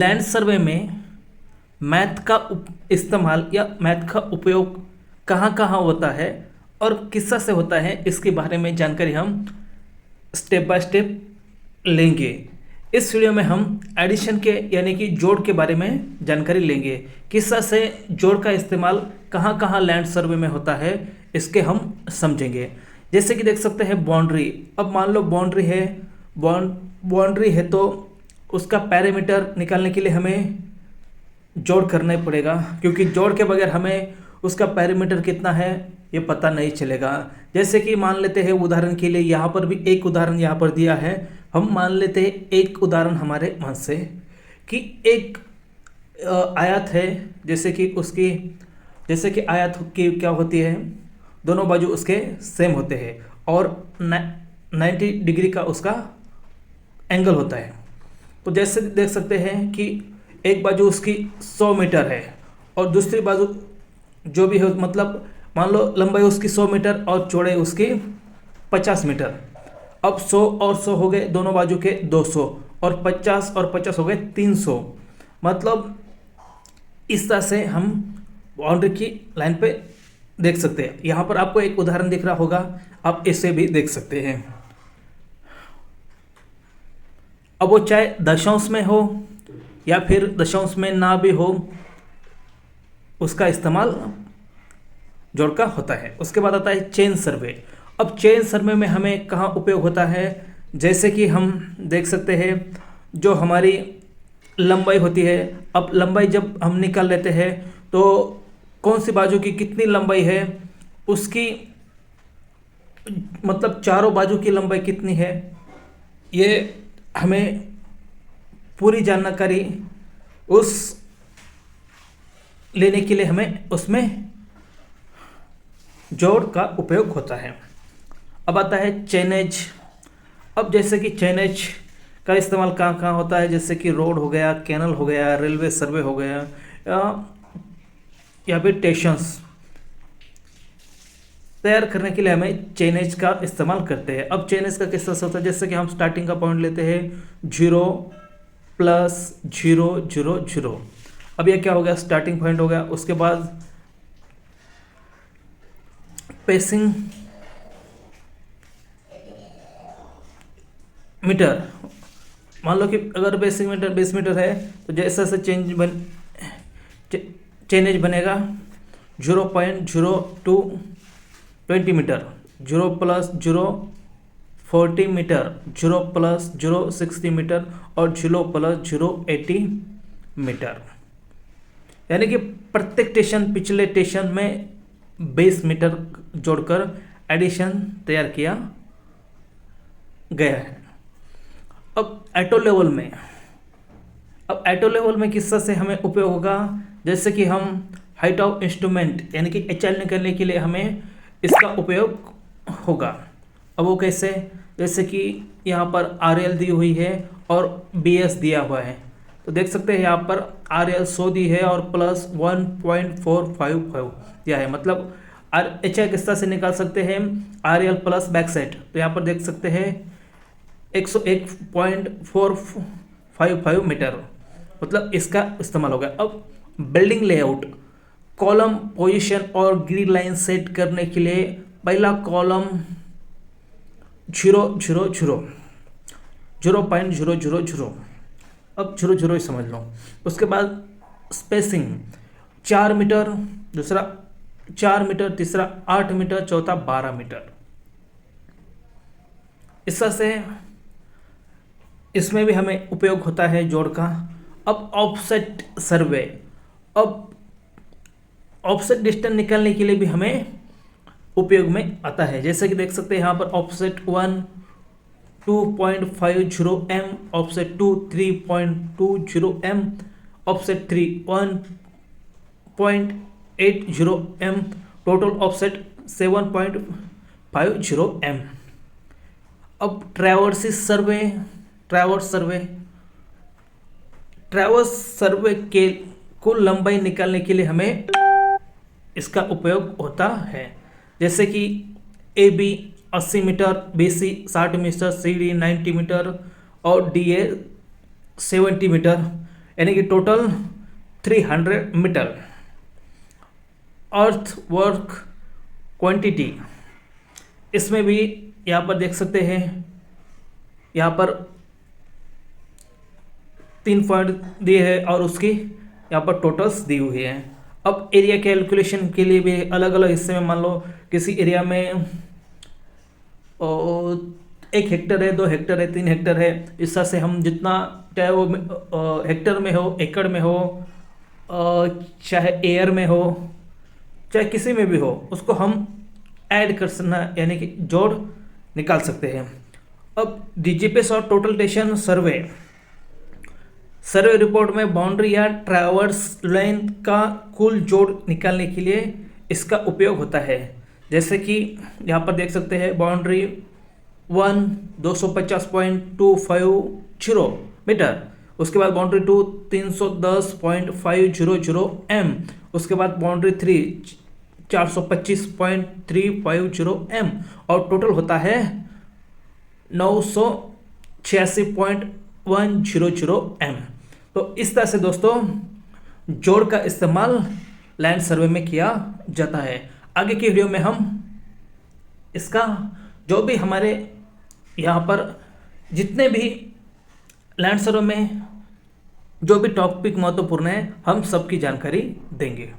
Land survey में math का इस्तेमाल या मैथ का उपयोग कहाँ कहाँ होता है और किस से होता है, इसके बारे में जानकारी हम स्टेप बाय स्टेप लेंगे। इस वीडियो में हम एडिशन के यानी कि जोड़ के बारे में जानकारी लेंगे। किस से जोड़ का इस्तेमाल कहाँ कहाँ लैंड सर्वे में होता है, इसके हम समझेंगे। जैसे कि देख सकते हैं बाउंड्री। अब मान लो बाउंड्री है तो उसका पैरामीटर निकालने के लिए हमें जोड़ करना ही पड़ेगा, क्योंकि जोड़ के बगैर हमें उसका पैरामीटर कितना है ये पता नहीं चलेगा। जैसे कि मान लेते हैं उदाहरण के लिए, यहाँ पर भी एक उदाहरण यहाँ पर दिया है। हम मान लेते हैं एक उदाहरण हमारे मन से कि एक आयत है, जैसे कि आयत की क्या होती है, दोनों बाजू उसके सेम होते हैं और 90 डिग्री का उसका एंगल होता है। तो जैसे देख सकते हैं कि एक बाजू उसकी 100 मीटर है और दूसरी बाजू जो भी है, मतलब मान लो लंबाई उसकी 100 मीटर और चौड़ाई उसकी 50 मीटर। अब 100 और 100 हो गए दोनों बाजू के 200 और 50 और 50 हो गए 300। मतलब इस तरह से हम बाउंड्री की लाइन पे देख सकते हैं। यहाँ पर आपको एक उदाहरण दिख रहा होगा, आप इसे भी देख सकते हैं। अब वो चाहे दशांश में हो या फिर दशांश में ना भी हो, उसका इस्तेमाल जोड़ का होता है। उसके बाद आता है चेन सर्वे। अब चेन सर्वे में हमें कहाँ उपयोग होता है, जैसे कि हम देख सकते हैं जो हमारी लंबाई होती है। अब लंबाई जब हम निकाल लेते हैं तो कौन सी बाजू की कितनी लंबाई है, उसकी मतलब चारों बाजू की लंबाई कितनी है, ये हमें पूरी जानकारी उस लेने के लिए हमें उसमें जोड़ का उपयोग होता है। अब आता है चेनेज। अब जैसे कि चेनेज का इस्तेमाल कहाँ कहाँ होता है, जैसे कि रोड हो गया, कैनल हो गया, रेलवे सर्वे हो गया या फिर स्टेशंस तैयार करने के लिए हमें चेनेज का इस्तेमाल करते हैं। अब चेनेज का किस तरह से होता है, जैसे कि हम स्टार्टिंग का पॉइंट लेते हैं 0 + 0 0 0। अब यह क्या हो गया, स्टार्टिंग पॉइंट हो गया। उसके बाद पेसिंग मीटर, मान लो कि अगर बेसिक मीटर 20 मीटर है तो जैसे चेनेज बनेगा 0.02 20 मीटर, 0 + 0 40 मीटर, 0 + 0 60 मीटर और 0 + 0 80 मीटर। यानी कि प्रत्येक स्टेशन पिछले स्टेशन में 20 मीटर जोड़कर एडिशन तैयार किया गया है। अब ऑटो लेवल में किस तरह से हमें उपयोग होगा, जैसे कि हम हाइट ऑफ इंस्ट्रूमेंट यानी कि एचएल निकालने के लिए हमें इसका उपयोग होगा। अब वो कैसे, जैसे कि यहाँ पर आरएल दी हुई है और बीएस दिया हुआ है, तो देख सकते हैं यहाँ पर आरएल 100 दी है और प्लस 1.455 दिया है। मतलब एच आई किस तरह से निकाल सकते हैं, आरएल प्लस बैक साइड, तो यहाँ पर देख सकते हैं 101.455 मीटर, मतलब इसका इस्तेमाल होगा। अब बिल्डिंग लेआउट, कॉलम पोजीशन और ग्रिड लाइन सेट करने के लिए पहला कॉलम 0.000, अब 0 ही समझ लो। उसके बाद स्पेसिंग 4 मीटर, दूसरा 4 मीटर, तीसरा 8 मीटर, चौथा 12 मीटर। इस तरह से इसमें भी हमें उपयोग होता है जोड़ का। अब ऑफसेट सर्वे, अब ऑफसेट डिस्टेंस निकालने के लिए भी हमें उपयोग में आता है। जैसे कि देख सकते हैं यहाँ पर offset 1 2.50 m, offset 2 3.20 m, offset 3 1.80 m, total offset 7.50 m। अब ट्रैवर्स सर्वे के कुल लंबाई निकालने के लिए हमें इसका उपयोग होता है। जैसे कि A B 80 metre, B C 60 metre, C D 90 metre और डी ए 70 मीटर। यानी कि total 300 metre. Earth work quantity, इसमें भी यहाँ पर देख सकते हैं, यहाँ पर 3 पॉइंट दिए हैं और उसकी यहाँ पर टोटल्स दी हुई हैं। अब एरिया कैलकुलेशन के लिए भी अलग अलग हिस्से में, मान लो किसी एरिया में 1 हेक्टर है, 2 हेक्टर है, 3 हेक्टर है, इस तरह से हम जितना, चाहे वो हेक्टर में हो, एकड़ में हो, चाहे एयर में हो, चाहे किसी में भी हो, उसको हम ऐड कर सकना, यानी कि जोड़ निकाल सकते हैं। अब डीजीपीएस और टोटल टेशन सर्वे रिपोर्ट में बाउंड्री या ट्रैवर्स लेंथ का कुल जोड़ निकालने के लिए इसका उपयोग होता है। जैसे कि यहाँ पर देख सकते हैं, बाउंड्री 1 250.250 मीटर, उसके बाद बाउंड्री 2 310.500 m, उसके बाद बाउंड्री 3 425.350 m, और टोटल होता है 986.100 m। तो इस तरह से दोस्तों जोड़ का इस्तेमाल लैंड सर्वे में किया जाता है। आगे की वीडियो में हम इसका जो भी हमारे यहाँ पर जितने भी लैंड सर्वे में जो भी टॉपिक महत्वपूर्ण है, हम सबकी जानकारी देंगे।